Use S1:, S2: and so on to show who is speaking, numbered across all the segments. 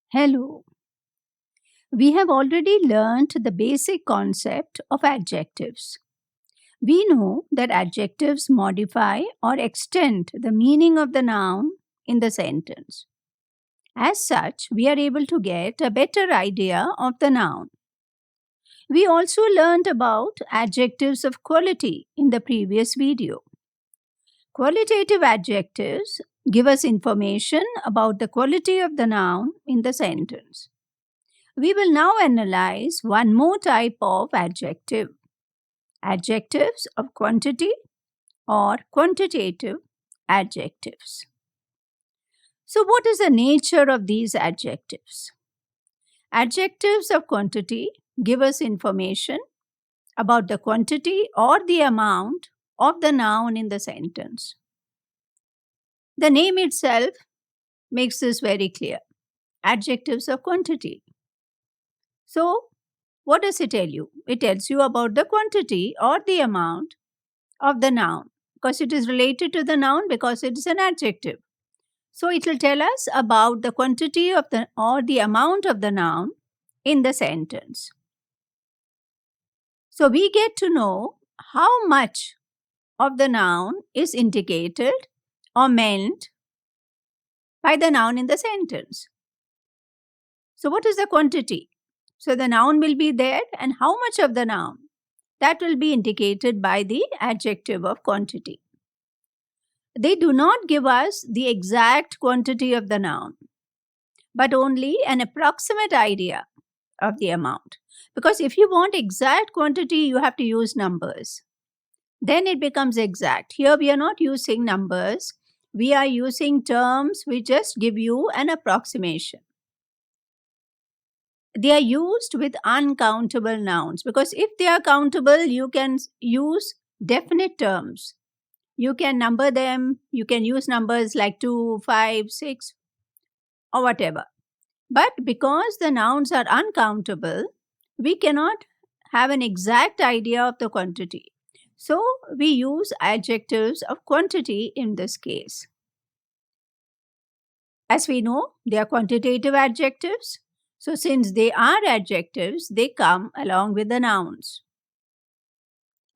S1: Hello. We have already learnt the basic concept of adjectives. We know that adjectives modify or extend the meaning of the noun in the sentence. As such, we are able to get a better idea of the noun. We also learned about adjectives of quality in the previous video. Qualitative adjectives give us information about the quality of the noun in the sentence. We will now analyze one more type of adjective, adjectives of quantity or quantitative adjectives. So, what is the nature of these adjectives? Adjectives of quantity give us information about the quantity or the amount of the noun in the sentence. The name itself makes this very clear. Adjectives of quantity. So, what does it tell you? It tells you about the quantity or the amount of the noun because it is related to the noun because it is an adjective. So it will tell us about the quantity of the or the amount of the noun in the sentence. So we get to know how much of the noun is indicated or meant by the noun in the sentence. So what is the quantity? So the noun will be there and how much of the noun? That will be indicated by the adjective of quantity. They do not give us the exact quantity of the noun, but only an approximate idea of the amount. Because if you want exact quantity, you have to use numbers. Then it becomes exact. Here we are not using numbers, we are using terms which just give you an approximation. They are used with uncountable nouns because if they are countable, you can use definite terms. You can number them, you can use numbers like 2, 5, 6, or whatever. But because the nouns are uncountable, we cannot have an exact idea of the quantity. So we use adjectives of quantity in this case. As we know, they are quantitative adjectives. So since they are adjectives, they come along with the nouns.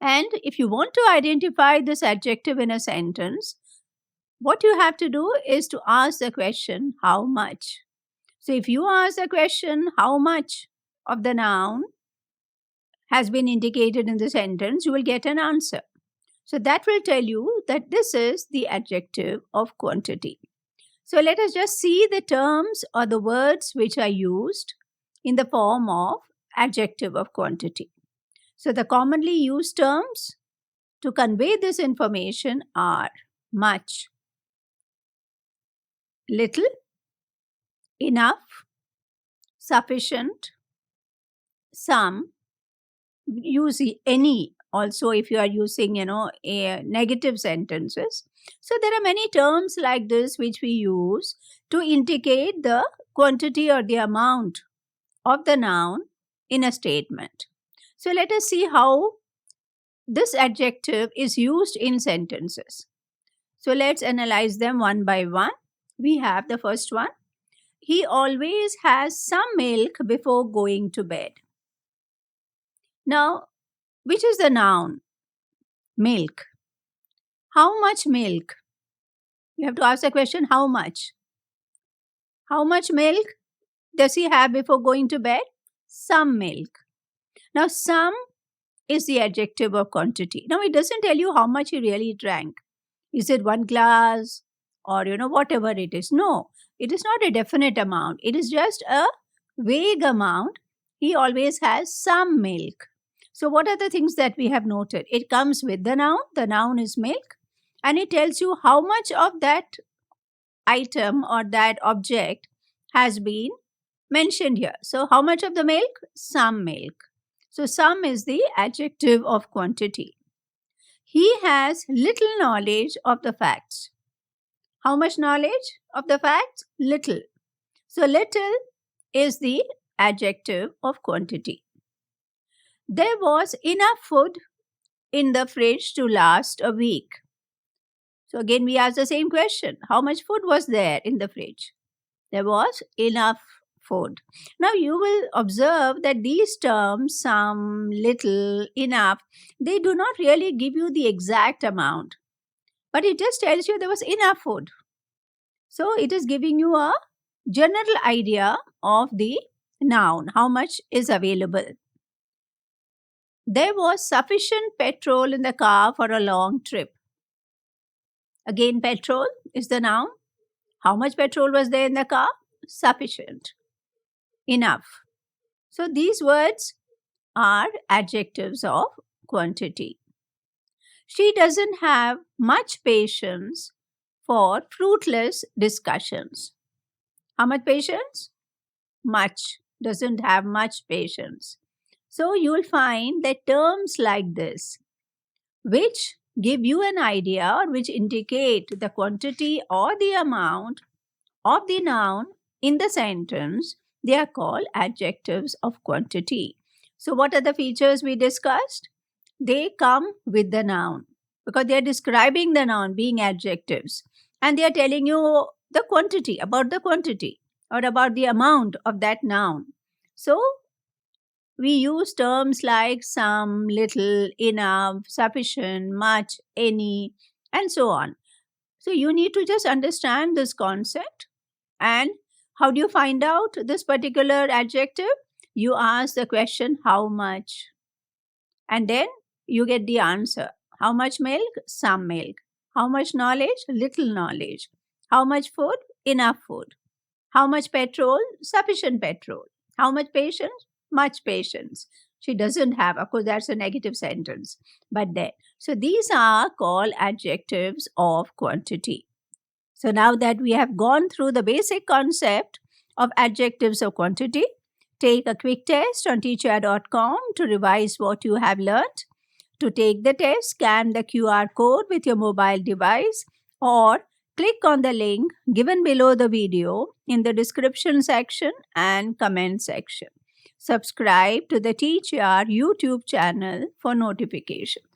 S1: And if you want to identify this adjective in a sentence, what you have to do is to ask the question, how much? So if you ask the question, how much of the noun has been indicated in the sentence, you will get an answer. So that will tell you that this is the adjective of quantity. So let us just see the terms or the words which are used in the form of adjective of quantity. So the commonly used terms to convey this information are much, little, enough, sufficient, some. Use any also if you are using a negative sentences. So there are many terms like this which we use to indicate the quantity or the amount of the noun in a statement. So let us see how this adjective is used in sentences. So let's analyze them one by one. We have the first one. He always has some milk before going to bed. Now, which is the noun? Milk. How much milk? You have to ask the question, how much? How much milk does he have before going to bed? Some milk. Now, some is the adjective of quantity. Now, it doesn't tell you how much he really drank. Is it 1 glass or, whatever it is? No, it is not a definite amount. It is just a vague amount. He always has some milk. So, what are the things that we have noted? It comes with the noun. The noun is milk. And it tells you how much of that item or that object has been mentioned here. So, how much of the milk? Some milk. So, some is the adjective of quantity. He has little knowledge of the facts. How much knowledge of the facts? Little. So, little is the adjective of quantity. There was enough food in the fridge to last a week. So, again, we ask the same question. How much food was there in the fridge? There was enough food. Now you will observe that these terms, some, little, enough, they do not really give you the exact amount, but it just tells you there was enough food. So it is giving you a general idea of the noun, how much is available. There was sufficient petrol in the car for a long trip. Again, petrol is the noun. How much petrol was there in the car? Sufficient. Enough. So these words are adjectives of quantity. She doesn't have much patience for fruitless discussions. How much patience? Much. Doesn't have much patience. So you'll find that terms like this, which give you an idea or which indicate the quantity or the amount of the noun in the sentence, they are called adjectives of quantity. So, what are the features we discussed? They come with the noun because they are describing the noun being adjectives, and they are telling you the quantity, about the quantity or about the amount of that noun. So, we use terms like some, little, enough, sufficient, much, any, and so on. So you need to just understand this concept. And how do you find out this particular adjective? You ask the question, how much? And then you get the answer. How much milk? Some milk. How much knowledge? Little knowledge. How much food? Enough food. How much petrol? Sufficient petrol. How much patience? Much patience. She doesn't have. Of course, that's a negative sentence. But then, so these are called adjectives of quantity. So now that we have gone through the basic concept of adjectives of quantity, take a quick test on TeachYaar.com to revise what you have learned. To take the test, scan the QR code with your mobile device or click on the link given below the video in the description section and comment section. Subscribe to the TeachYaar YouTube channel for notifications.